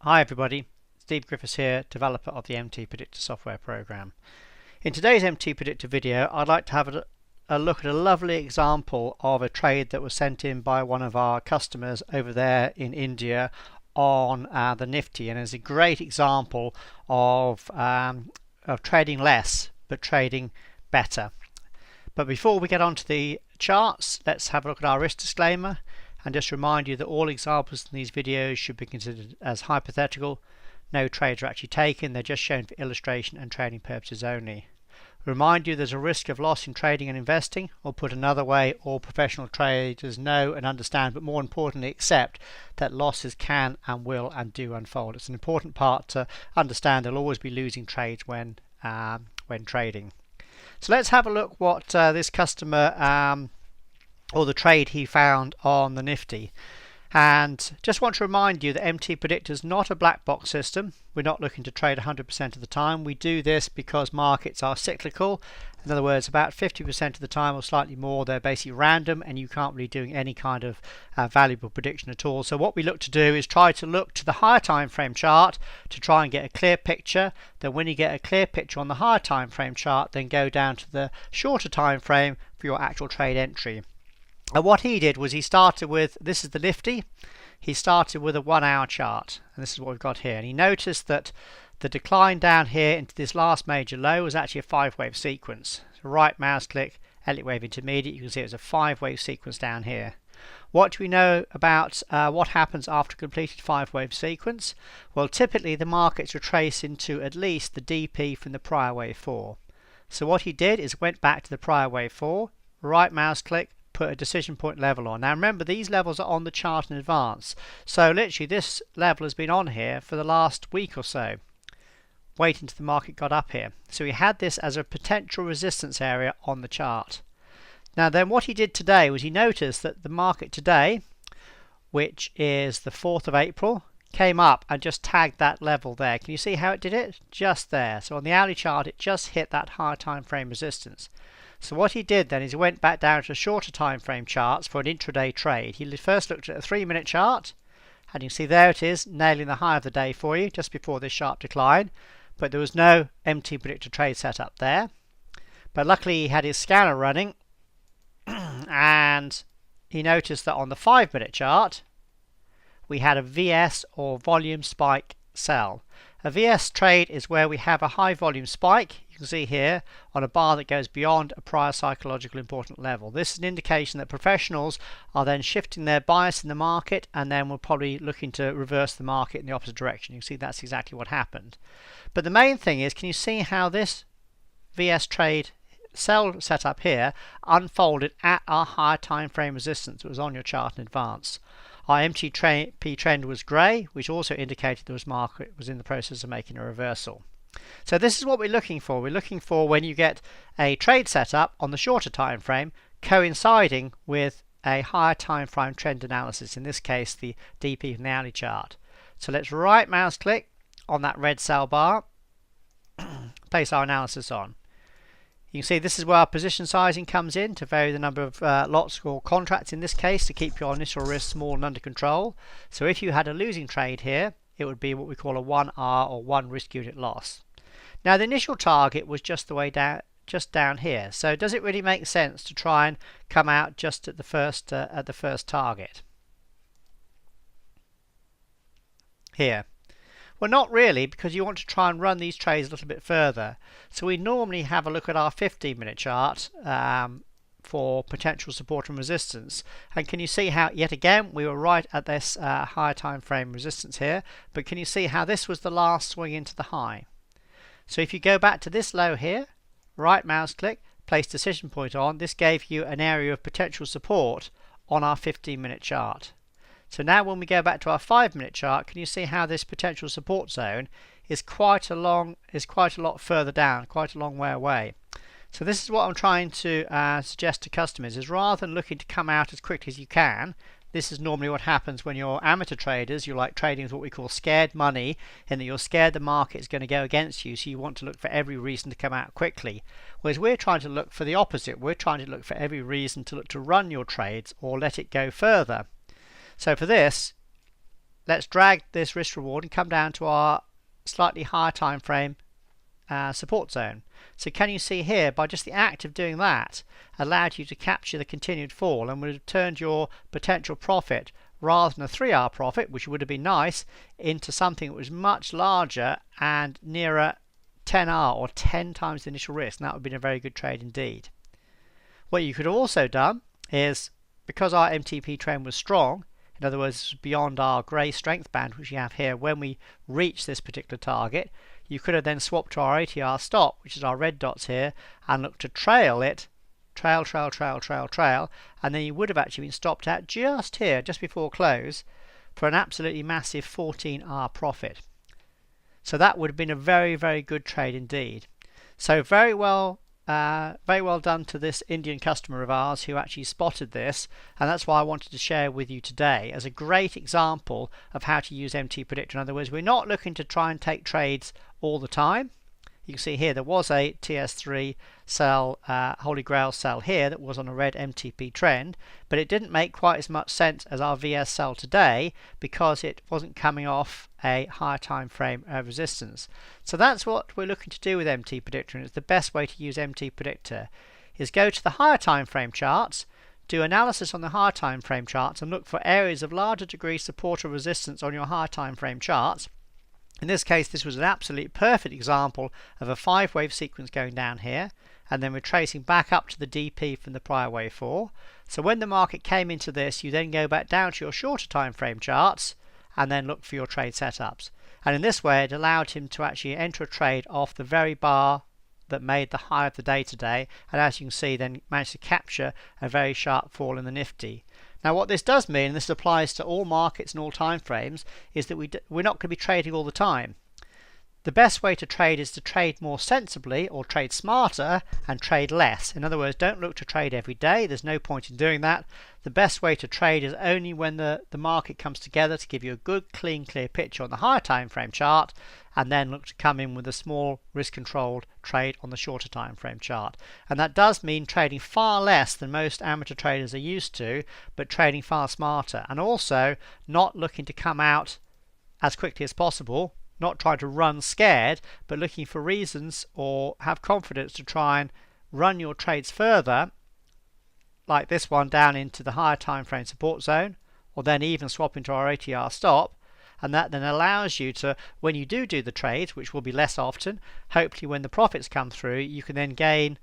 Hi everybody, Steve Griffiths here, developer of the MTPredictor software program. In today's MTPredictor video, I'd like to have a look at a lovely example of a trade that was sent in by one of our customers over there in India on the Nifty, and it's a great example of trading less but trading better. But before we get on to the charts, let's have a look at our risk disclaimer and just remind you that all examples in these videos should be considered as hypothetical. No trades are actually taken, they're just shown for illustration and trading purposes only. Remind you there's a risk of loss in trading and investing, or put another way, all professional traders know and understand, but more importantly accept that losses can and will and do unfold. It's an important part to understand. There'll always be losing trades when trading. So let's have a look what this customer or the trade he found on the Nifty. And just want to remind you that MTPredictor is not a black box system. We're not looking to trade 100% of the time. We do this because markets are cyclical. In other words, about 50% of the time or slightly more, they're basically random and you can't really do any kind of valuable prediction at all. So what we look to do is try to look to the higher time frame chart to try and get a clear picture. Then when you get a clear picture on the higher time frame chart, then go down to the shorter time frame for your actual trade entry. And what he did was he started with, this is the Nifty, he started with a 1 hour chart, and this is what we've got here. And he noticed that the decline down here into this last major low was actually a 5-wave sequence. So right mouse click, Elliott wave intermediate, you can see it was a 5-wave sequence down here. What do we know about what happens after a completed 5-wave sequence? Well, typically the markets retrace into at least the DP from the prior wave 4. So what he did is went back to the prior wave 4, right mouse click, put a decision point level on. Now remember, these levels are on the chart in advance, so literally this level has been on here for the last week or so, waiting until the market got up here. So he had this as a potential resistance area on the chart. Now then what he did today was he noticed that the market today, which is the 4th of April, came up and just tagged that level there. Can you see how it did it? Just there. So on the hourly chart it just hit that higher time frame resistance. So what he did then is he went back down to shorter time frame charts for an intraday trade. He first looked at a 3-minute chart, and you can see there it is, nailing the high of the day for you just before this sharp decline. But there was no MTPredictor trade set up there. But luckily he had his scanner running, and he noticed that on the 5-minute chart we had a VS, or volume spike sell. A VS trade is where we have a high volume spike, you can see here, on a bar that goes beyond a prior psychological important level. This is an indication that professionals are then shifting their bias in the market, and then we're probably looking to reverse the market in the opposite direction. You can see that's exactly what happened. But the main thing is, can you see how this VS trade sell setup here unfolded at our higher time frame resistance that was on your chart in advance? Our MTP trend was grey, which also indicated the market was in the process of making a reversal. So this is what we're looking for. We're looking for when you get a trade set up on the shorter time frame coinciding with a higher time frame trend analysis, in this case the DP from the hourly chart. So let's right mouse click on that red sell bar, place our analysis on. You can see this is where our position sizing comes in to vary the number of lots or contracts in this case to keep your initial risk small and under control. So if you had a losing trade here, it would be what we call a 1R or 1 risk unit loss. Now the initial target was just the way down, just down here. So does it really make sense to try and come out just at the first target here? Well, not really, because you want to try and run these trades a little bit further. So we normally have a look at our 15-minute chart for potential support and resistance. And can you see how, yet again, we were right at this higher time frame resistance here, but can you see how this was the last swing into the high? So if you go back to this low here, right mouse click, place decision point on, this gave you an area of potential support on our 15-minute chart. So now when we go back to our 5-minute chart, can you see how this potential support zone is quite a lot further down, quite a long way away. So this is what I'm trying to suggest to customers, is rather than looking to come out as quickly as you can, this is normally what happens when you're amateur traders. You like trading with what we call scared money, in that you're scared the market is going to go against you, so you want to look for every reason to come out quickly. Whereas we're trying to look for the opposite. We're trying to look for every reason to look to run your trades or let it go further. So for this, let's drag this risk reward and come down to our slightly higher time frame support zone. So can you see here, by just the act of doing that, allowed you to capture the continued fall and would have turned your potential profit, rather than a 3-hour profit, which would have been nice, into something that was much larger and nearer 10-hour or 10 times the initial risk. And that would have been a very good trade indeed. What you could have also done is, because our MTP trend was strong, in other words beyond our grey strength band which you have here, when we reach this particular target, you could have then swapped to our ATR stop, which is our red dots here, and looked to trail it, trail, and then you would have actually been stopped at just here, just before close, for an absolutely massive 14-hour profit. So that would have been a very, very good trade indeed. So very well done to this Indian customer of ours who actually spotted this, and that's why I wanted to share with you today as a great example of how to use MTPredictor. In other words, we're not looking to try and take trades all the time. You can see here there was a TS3 sell, Holy Grail sell here that was on a red MTP trend, but it didn't make quite as much sense as our VS sell today because it wasn't coming off a higher time frame resistance. So that's what we're looking to do with MTPredictor, and it's the best way to use MTPredictor is go to the higher time frame charts, do analysis on the higher time frame charts, and look for areas of larger degree support or resistance on your higher time frame charts. In this case, this was an absolutely perfect example of a 5-wave sequence going down here, and then we're tracing back up to the DP from the prior wave 4. So when the market came into this, you then go back down to your shorter time frame charts and then look for your trade setups. And in this way, it allowed him to actually enter a trade off the very bar that made the high of the day today, and as you can see, then managed to capture a very sharp fall in the Nifty. Now what this does mean, and this applies to all markets and all time frames, is that we're not going to be trading all the time. The best way to trade is to trade more sensibly, or trade smarter, and trade less. In other words, don't look to trade every day. There's no point in doing that. The best way to trade is only when the market comes together to give you a good, clean, clear picture on the higher time frame chart, and then look to come in with a small risk-controlled trade on the shorter time frame chart. And that does mean trading far less than most amateur traders are used to, but trading far smarter, and also not looking to come out as quickly as possible, not trying to run scared, but looking for reasons or have confidence to try and run your trades further, like this one down into the higher time frame support zone, or then even swap into our ATR stop. And that then allows you to, when you do the trades, which will be less often, hopefully when the profits come through, you can then gain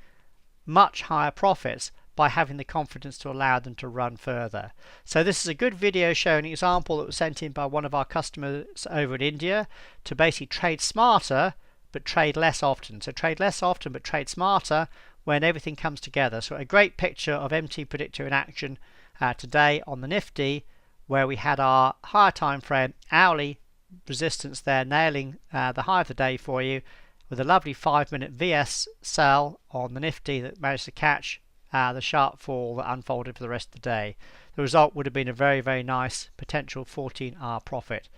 much higher profits by having the confidence to allow them to run further. So this is a good video showing an example that was sent in by one of our customers over in India to basically trade smarter but trade less often. So trade less often but trade smarter when everything comes together. So a great picture of MTPredictor in action today on the Nifty, where we had our higher time frame hourly resistance there nailing the high of the day for you, with a lovely 5-minute VS sell on the Nifty that managed to catch the sharp fall that unfolded for the rest of the day. The result would have been a very, very nice potential 14-hour profit.